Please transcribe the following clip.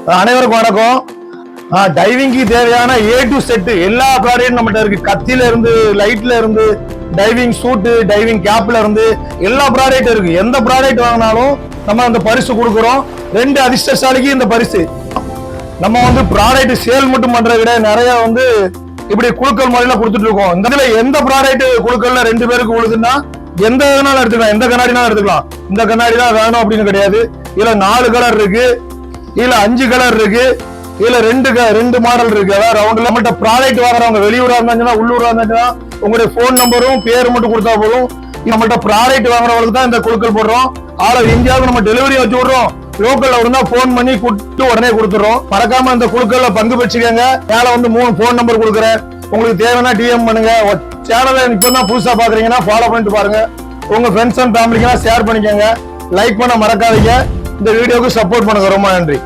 அனைவருக்கும் வணக்கம். டைவிங்க்கு தேவையான A to Z எல்லா ப்ராடக்டும் நம்மகிட்ட இருக்கு. கத்தில இருந்து, லைட்ல இருந்து, டைவிங் சூட்டு, டைவிங் கேப்ல இருந்து எல்லா ப்ராடக்ட் இருக்கு. எந்த ப்ராடக்ட் வாங்கினாலும் நம்ம அந்த பரிசு கொடுக்குறோம். 2 அதிர்ஷ்டசாலிக்கு இந்த பரிசு. நம்ம வந்து ப்ராடக்ட் சேல் மட்டும் பண்றதை விட நிறைய வந்து இப்படி குழுக்கள் முறையில கொடுத்துட்டு இருக்கோம். இதுல எந்த ப்ராடக்ட் குழுக்கள்ல 2 பேருக்கு கொடுக்குன்னா எந்த இதனால எடுத்துக்கலாம், எந்த கண்ணாடினாலும் எடுத்துக்கலாம். இந்த கண்ணாடி தான் வேணும் அப்படின்னு கிடையாது. இதுல 4 கலர் இருக்கு, இதுல 5 கலர் இருக்கு, இதுல 2 மாடல் இருக்கு. அதாவது ரவுண்ட்ல நம்மகிட்ட ப்ராடக்ட் வாங்குறவங்க வெளியூரா இருந்தாங்கன்னா, உள்ளூரா இருந்தாங்கன்னா உங்களுடைய போன் நம்பரும் பேர் மட்டும் கொடுத்தா போதும். நம்மகிட்ட ப்ராடக்ட் வாங்குறவங்களுக்கு தான் இந்த குழுக்கள் போடுறோம். ஆல் இந்தியாவுக்கு நம்ம டெலிவரி வச்சு விடுறோம். லோக்கல்ல இருந்தா போன் பண்ணி கூப்பிட்டு உடனே கொடுத்துறோம். மறக்காம இந்த குழுக்கள்ல பங்கு பெற்றுக்கங்க. மேல வந்து 3 போன் நம்பர் கொடுக்குறேன். உங்களுக்கு தேவைன்னா DM பண்ணுங்க. சேனலை இப்பதான் புதுசா பாக்குறீங்கன்னா ஃபாலோ பண்ணிட்டு பாருங்க. உங்க ஃப்ரெண்ட்ஸ் அண்ட் ஃபேமிலிக்கெல்லாம் ஷேர் பண்ணிக்கோங்க. லைக் பண்ண மறக்காதீங்க. இந்த வீடியோக்கு சப்போர்ட் பண்ணுங்க. ரொம்ப நன்றி.